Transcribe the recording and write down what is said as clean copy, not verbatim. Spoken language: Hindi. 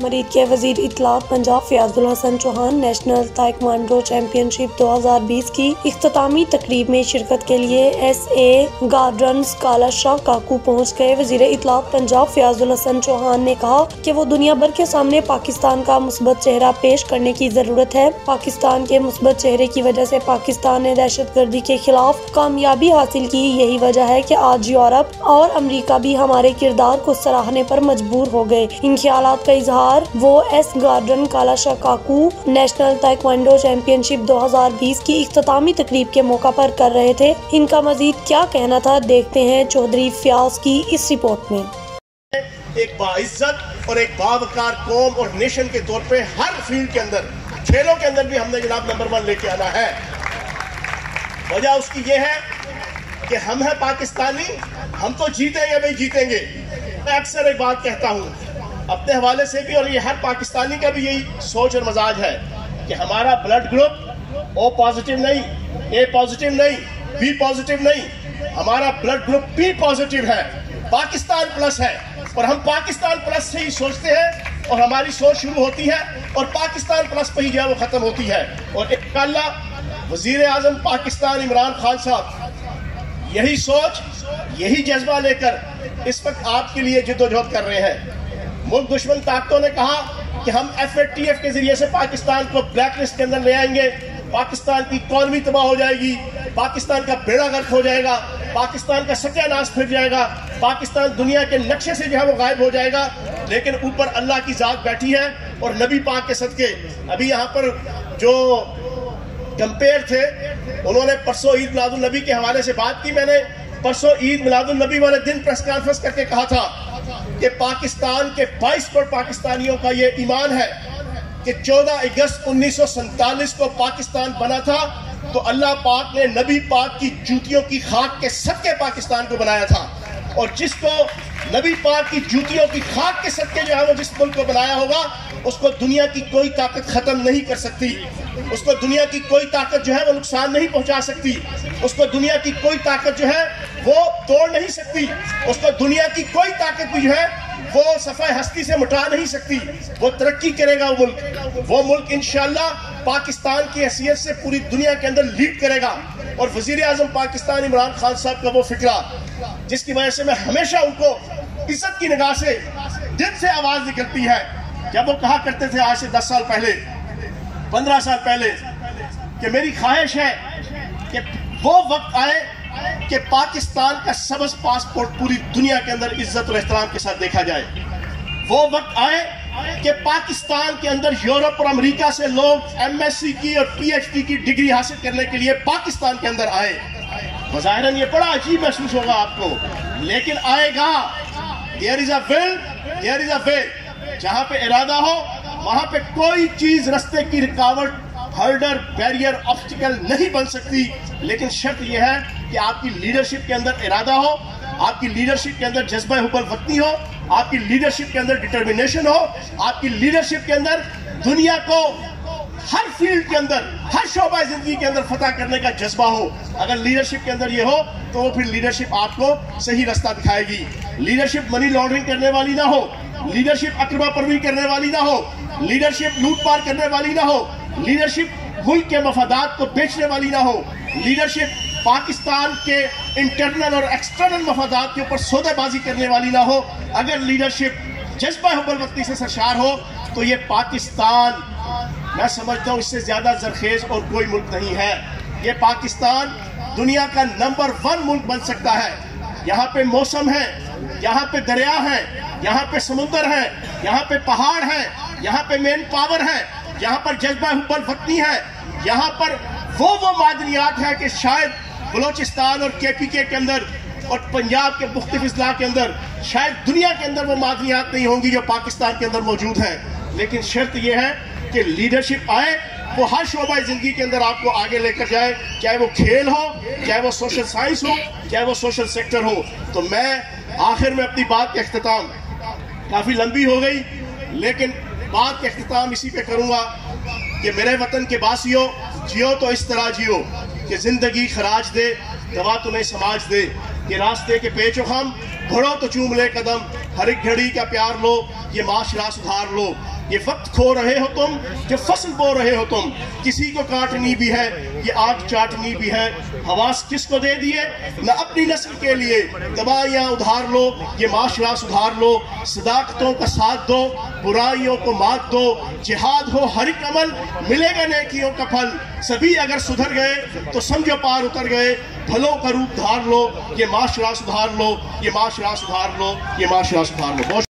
मरीद के वजीर इत्तलात Punjab Fayyazul Hassan Chohan national taekwondo championship 2020 की इख्तितामी तकरीब में शिरकत के लिए SA गार्डन्स कालाशाह काकू पहुँच गए। वजीर इत्तलात पंजाब फयाजुल हसन चौहान ने कहा कि वो दुनिया भर के सामने पाकिस्तान का मुस्बत चेहरा पेश करने की जरूरत है। पाकिस्तान के मुस्बत चेहरे की वजह से पाकिस्तान ने दहशतगर्दी के खिलाफ कामयाबी हासिल की। यही वजह है कि आज यूरोप और अमेरिका भी हमारे किरदार को सराहने पर मजबूर हो गए। इन ख्यालात का इजहार वो गार्डन कालाशाह काकू नेशनल ताइक्वांडो चैंपियनशिप 2020 की इख्तितामी तकरीब के मौका पर कर रहे थे। इनका मजीद क्या कहना था, देखते हैं चौधरी फयाज की इस रिपोर्ट में। एक बाइज्जत और एक बावकार कौम और नेशन के तौर पे हर फील्ड के अंदर, खेलों के अंदर भी हमने जनाब नंबर 1 लेके आना है। वजह उसकी ये है कि हम हैं पाकिस्तानी, हम तो जीतेंगे भाई जीतेंगे। मैं अक्सर एक बात कहता हूँ अपने हवाले से भी, और ये हर पाकिस्तानी का भी यही सोच और मजाज है कि हमारा ब्लड ग्रुप O पॉजिटिव नहीं, A पॉजिटिव नहीं, B पॉजिटिव नहीं, हमारा ब्लड ग्रुप B पॉजिटिव है, पाकिस्तान प्लस है। और हम पाकिस्तान प्लस से ही सोचते हैं और हमारी सोच शुरू होती है और पाकिस्तान प्लस पे ही जो है वो खत्म होती है। और इंशाअल्लाह वजीर आजम पाकिस्तान इमरान खान साहब यही सोच, यही जज्बा लेकर इस वक्त आपके लिए जिद्दोजहद कर रहे हैं। मुल्क दुश्मन ताकतों ने कहा कि हम FATF के जरिए से पाकिस्तान को ब्लैक लिस्ट के अंदर ले आएंगे, पाकिस्तान की इकॉनमी तबाह हो जाएगी, पाकिस्तान का बेड़ा गर्क हो जाएगा, पाकिस्तान का सत्यानाश फिर जाएगा, पाकिस्तान दुनिया के नक्शे से जो है वो गायब हो जाएगा। लेकिन ऊपर अल्लाह की जात बैठी है और नबी पाक के सदके अभी यहाँ पर जो कंपेयर थे उन्होंने परसों ईद मिलादुन नबी के हवाले से बात की। मैंने परसों ईद मिलादुन नबी वाले दिन प्रेस कॉन्फ्रेंस करके कहा था कि पाकिस्तान के 22 करोड़ पाकिस्तानियों का ये ईमान है कि 14 अगस्त 1947 को पाकिस्तान बना था तो अल्लाह पाक ने नबी पाक की जूतियों की खाक के सदके पाकिस्तान को बनाया था। और जिसको नबी पाक की जूतियों की खाक के सदके जो है वो जिस मुल्क को बनाया होगा उसको दुनिया की कोई ताकत खत्म नहीं कर सकती, उसको दुनिया की कोई ताकत जो है वो नुकसान नहीं पहुंचा सकती, उसको दुनिया की कोई ताकत जो है वो तोड़ नहीं सकती, उसको दुनिया की कोई ताकत भी जो है वो सफ़े हस्ती से मिटा नहीं सकती। वो तरक्की करेगा वो मुल्क इंशाअल्लाह पाकिस्तान की हैसियत से पूरी दुनिया के अंदर लीड करेगा। और वजीर आजम पाकिस्तान इमरान खान साहब का वो फिक्रा जिसकी वजह से मैं हमेशा उनको इज्जत की निगाह से दिल से आवाज निकलती है, जब वो कहा करते थे आज से 10 साल पहले, 15 साल पहले, कि मेरी ख्वाहिश है कि वो वक्त आए कि पाकिस्तान का सबज पासपोर्ट पूरी दुनिया के अंदर इज्जत और एहतराम के साथ देखा जाए। वो वक्त आए कि पाकिस्तान के अंदर यूरोप और अमेरिका से लोग MSc की और PhD की डिग्री हासिल करने के लिए पाकिस्तान के अंदर आए। ज़ाहिरन ये बड़ा अजीब महसूस होगा आपको, लेकिन आएगा। There is a will, there is a way. जहां पे इरादा हो वहां पे कोई चीज रस्ते की रुकावट, हर्डर, बैरियर, ऑब्स्टिकल नहीं बन सकती। लेकिन शर्त यह है कि आपकी लीडरशिप के अंदर इरादा हो, आपकी लीडरशिप के अंदर जज्बा हुब्बुल वतनी हो, आपकी लीडरशिप के अंदर डिटर्मिनेशन हो, आपकी लीडरशिप के अंदर दुनिया को हर फील्ड के अंदर, हर शोबा जिंदगी के अंदर फतह करने का जज्बा हो। अगर लीडरशिप के अंदर ये हो तो वो फिर लीडरशिप आपको सही रास्ता दिखाएगी। लीडरशिप मनी लॉन्ड्रिंग करने वाली ना हो, लीडरशिप अकरबा परवी करने वाली ना हो, लीडरशिप लूट पार करने वाली ना हो, लीडरशिप मुल्क के मफादात को बेचने वाली ना हो, लीडरशिप पाकिस्तान के इंटरनल और एक्सटर्नल मफादात के ऊपर सौदेबाजी करने वाली ना हो। अगर लीडरशिप जज्बा हुब्बुल वतनी से सरशार हो तो ये पाकिस्तान, मैं समझता हूँ इससे ज्यादा जरखेज और कोई मुल्क नहीं है। ये पाकिस्तान दुनिया का नंबर 1 मुल्क बन सकता है। यहाँ पे मौसम है, यहाँ पे दरिया है, यहाँ पे समुंदर है, यहाँ पे पहाड़ है, यहाँ पे मेन पावर है, यहाँ पर जज्बा हुब्बुल वतनी है, यहाँ पर वो मादनियात है कि शायद बलोचिस्तान और KPK के अंदर और पंजाब के मुख्तलिफ इज़ला के अंदर शायद दुनिया के अंदर वो मादनियात नहीं होंगी जो पाकिस्तान के अंदर मौजूद है। लेकिन शर्त यह है कि लीडरशिप आए, वो हर शोबा जिंदगी के अंदर आपको आगे लेकर जाए, चाहे वो खेल हो, चाहे वो सोशल साइंस हो, चाहे वो सोशल सेक्टर हो। तो मैं आखिर में अपनी बात का इख्तिताम, काफ़ी लंबी हो गई लेकिन बात का इख्तिताम इसी पे करूँगा कि मेरे वतन के बासियों, जियो तो इस तरह जियो कि जिंदगी खराज दे, दवा तुम्हें समाज दे, कि रास्ते के पेचो हम, घोड़ो तो चूम ले कदम, हर एक घड़ी का प्यार लो, ये माशरा सुधार लो। ये वक्त खो रहे हो तुम, जो फसल बो रहे हो तुम, किसी को काटनी भी है ये आग चाटनी भी है। हवास किसको दे दिए? न अपनी नस्ल के लिए दवाइयाँ उधार लो, ये माशरा सुधार लो, सदाकतों का साथ दो, बुराइयों को मात दो, जिहाद हो हर एक अमल, मिलेगा नेकियों का फल। सभी अगर सुधर गए तो समझो पार उतर गए, भलों का रूप धार लो, ये माशरा सुधार लो, ये माशरा सुधार लो, ये माशरा सुधार लो। बहुत